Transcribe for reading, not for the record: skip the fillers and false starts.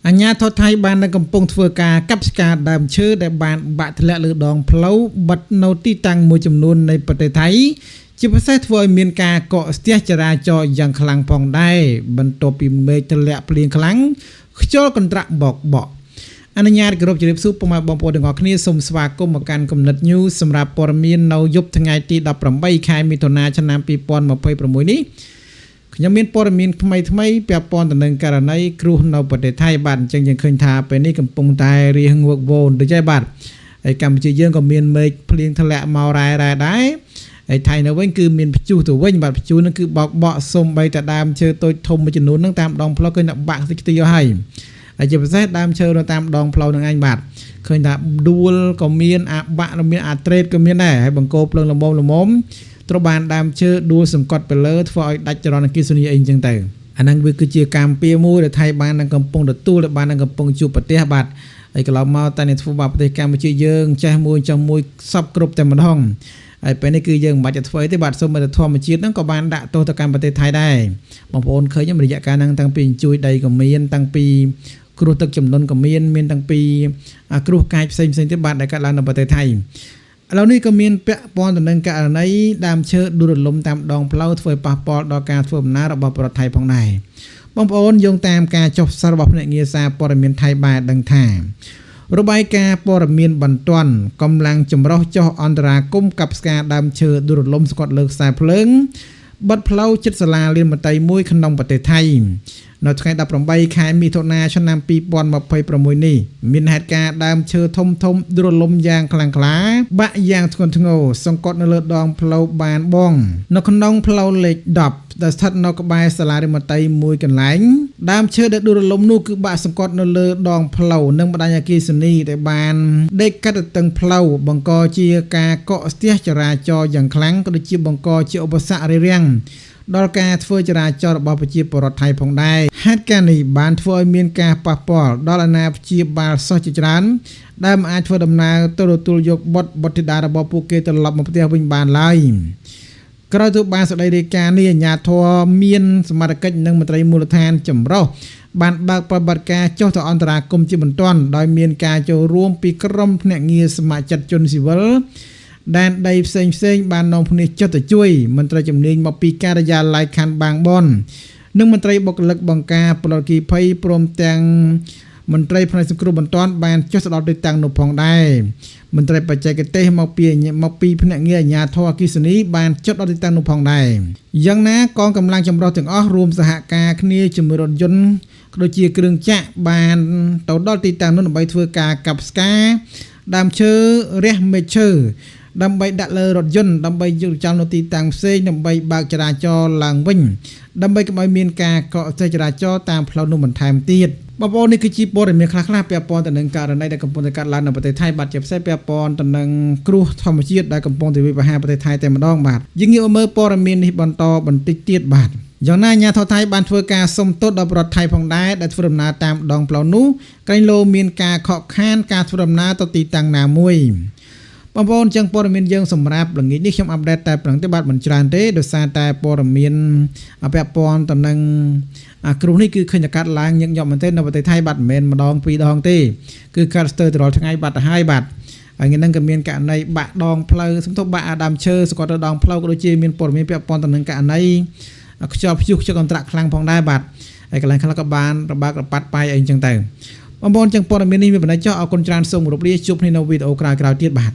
អញ្ញាធរថៃបាននៅកំពុងធ្វើការកាប់ស្ការដើមឈើដែលបានបាក់ធ្លាក់លើដងផ្លូវបិទនៅទីតាំងមួយចំនួននៃប្រទេសថៃជាពិសេសធ្វើឲ្យមានការកកស្ទះចរាចរណ៍យ៉ាងខ្លាំងផងដែរបន្ទាប់ពីមេឃធ្លាក់ភ្លៀងខ្លាំងខ្យល់កន្ត្រាក់បកអនុញ្ញាតគោរពជម្រាបសួរពុកម៉ែបងប្អូនទាំងអស់គ្នាសូមស្វាគមន៍មកកាន់គំនិត News សម្រាប់ព័ត៌មាននៅយប់ថ្ងៃទី18ខែមិថុនាឆ្នាំ2026នេះខ្ញុំមានព័ត៌មានថ្មីពាក់ព័ន្ធទៅនឹងករណីគ្រោះនៅប្រទេសថៃបាទអញ្ចឹងយើងឃើញថាពេលនេះកំពុងតែរៀងវឹកវរទៅចែបាទហើយកម្ពុជាយើងក៏មានមេឃភ្លៀងធ្លាក់មករ៉ែដែរហើយថៃនៅវិញគឺមានព្យុះទៅវិញបាទព្យុះនឹងគឺបោកបក់សូមបីតែដើមឈើតូចធំមួយចំនួននឹងតាមដងផ្លូវឃើញតែបាក់តិចតិចហើយជាពិសេសដើមឈើនៅតាមដងផ្លូវនឹងឯងបាទឃើញថាដួលក៏មានអាបាក់មានអាត្រេតក៏មានដែរហើយបង្គោលភ្លើងល្មមត្រូវបានដើមឈើដួលសង្កត់ទៅលើធ្វើឲ្យដាច់ចរន្តអគ្គិសនីអីចឹងទៅអាហ្នឹងវាគឺជាកម្មពៀមួយដែលថៃបាននឹងកំពុងទទួលដែលបាននឹងកំពុងជួបប្រទេសបាទហើយកន្លងមកតែនេះធ្វើបាបប្រទេសកម្ពុជាយើងចេះមួយចំមួយសពគ្រប់តែម្ដងហើយពេលនេះគឺយើងមិនបាច់ទៅធ្វើទេបាទសូមតែធម្មជាតិហ្នឹងក៏បានដាក់ទោសទៅកាន់ប្រទេសថៃដែរបងប្អូនឃើញរយៈកាលហ្នឹងតាំងពីជួយដីក៏មានតាំងពីគ្រោះទឹកជំនន់ក៏មានតាំងពីគ្រោះកាចផ្សេងទៀតបាទដែលកើតឡើងនៅប្រទេសថៃឥឡូវនេះក៏មានពាក់ព័ន្ធទៅនឹងករណីដើមឈើដួលរលំតាមដងផ្លូវធ្វើឲ្យប៉ះពាល់ដល់ការធ្វើដំណើររបស់ប្រទេសថៃផងដែរបងប្អូនយោងតាមការចុះផ្សាយរបស់ភ្នាក់ងារសារព័ត៌មានថៃបានដឹងថារបាយការណ៍ព័ត៌មានបន្ទាន់កម្លាំងចម្រុះចុះអន្តរាគមន៍កັບស្ការដើមឈើដួលរលំស្កត់លើខ្សែភ្លើងបិទផ្លូវជិតសាលារៀនមត្តេយ្យមួយក្នុងប្រទេសថៃនៅថ្ងៃ18ខែមិថុនាឆ្នាំ2026នេះមានហេតុការណ៍ដើមឈើធំដួលរលំយ៉ាងខ្លាំងក្លាបាក់យ៉ាងធ្ងន់ធ្ងរសង្កត់នៅលើដងផ្លូវបានបងនៅក្នុងផ្លូវលេខ10ដែលស្ថិតនៅក្បែរសាលារៀនមត្តេយ្យមួយកន្លែងដើមឈើដែលដួលរលំនោះគឺបាក់សង្កត់នៅលើដងផ្លូវនិងបណ្ដាញអគ្គិសនីដែលបានដេកកាត់ទៅទាំងផ្លូវបង្កជាការកកស្ទះចរាចរណ៍យ៉ាងខ្លាំងក៏ដូចជាបង្កជាឧបសគ្គរារាំងដល់ការធ្វើចរាចរណ៍របស់ប្រជាពលរដ្ឋថៃផងដែរហេតុការណ៍នេះបានធ្វើឲ្យមានការប៉ះពាល់ដល់អាណាព្យាបាលសិស្សជាច្រើនដែលមិនអាចធ្វើដំណើរទៅទទួលយកបុត្រធីតារបស់ពួកគេត្រឡប់មកផ្ទះវិញបានឡើយក្រោយទៅបានសេចក្តីរាយការណ៍នេះអាជ្ញាធរមានសមត្ថកិច្ចនិងមន្ត្រីមូលដ្ឋានចម្រុះបានបើកប្រតិបត្តិការចុះទៅអន្តរាគមន៍ជាបន្ទាន់ដោយមានការចូលរួមពីក្រុមភ្នាក់ងារសមាជិកជនស៊ីវិលដែនដីផ្សេងបាននាំគ្នាចុះទៅជួយមន្ត្រីជំនាញមកពីការិយាល័យខណ្ឌបាងបននិងមន្ត្រីបុគ្គលិកបង្ការពលរដ្ឋគីភ័យព្រមទាំងមន្ត្រីផ្នែកសង្គ្រោះបន្ទាន់បានចុះទៅដល់ទីតាំងនោះផងដែរមន្ត្រីបច្ចេកទេសមកពីភ្នាក់ងារអាជ្ញាធរអគ្គិសនីបានចុះដល់ទីតាំងនោះផងដែរយ៉ាងណាកងកម្លាំងចម្រុះទាំងអស់រួមសហការគ្នាជាមួយរថយន្តក៏ដូចជាគ្រឿងចក្របានទៅដល់ទីតាំងនោះដើម្បីធ្វើការកាប់ស្ការដើមឈើរះមែកឈើដើម្បីដាក់លើរថយន្តដើម្បីយកចោលនៅទីតាំងផ្សេងដើម្បីបើកចរាចរណ៍ឡើងវិញដើម្បីកុំឲ្យមានការកកស្ទះចរាចរណ៍តាមផ្លូវនោះបន្ថែមទៀតបងប្អូននេះគឺជាព័ត៌មានខ្លះៗពាក់ព័ន្ធទៅនឹងករណីដែលកំពុងតែកើតឡើងនៅប្រទេសថៃបាទជាពិសេសពាក់ព័ន្ធទៅនឹងគ្រោះធម្មជាតិដែលកំពុងតែវាយប្រហារប្រទេសថៃតែម្ដងបាទយើងងាកមើលព័ត៌មាននេះបន្តបន្តិចទៀតបាទយ៉ាងណាអាជ្ញាធរថៃបានធ្វើការសុំទោសដល់ប្រជាថៃផងដែរដែលធ្វើដំណើរតាមដងផ្លូវនោះក្រែងលោមានការខកខានការធ្វើដំណើរទៅទីតាំងណាមួយបងប្អូនចឹងព័ត៌មានយើងសម្រាប់ល្ងាចនេះខ្ញុំអាប់ដេតតែប៉ុណ្្នឹងទេបាទមិនច្រើនទេដោយសារតែព័ត៌មានពាក់ព័ន្ធទៅនឹងគ្រោះនេះគឺឃើញតែកាត់ឡើងញឹកញាប់មែនទេនៅប្រទេសថៃបាទមិនមែនម្ដងពីរដងទេគឺកាត់ស្ទើរទៅរាល់ថ្ងៃបាទទៅហើយបាទហើយថ្ងៃហ្នឹងក៏មានករណីបាក់ដងផ្លូវសំទោសបាក់ដើមឈើស្គាល់ទៅដងផ្លូវក៏ដូចជាមានព័ត៌មានពាក់ព័ន្ធទៅនឹងករណីខ្យល់ព្យុះខ្យល់កន្ត្រាក់ខ្លាំងផងដែរបាទហើយកន្លែងខ្លះក៏បានរបាក់រប៉ាត់បាយអីចឹងទៅបងប្អូនចឹងព័ត៌មាននេះមានបណ្ដាចុះអរគុណច្រើនសូមគោរពលាជួបគ្នានៅវីដេអូក្រោយៗទៀតបាទ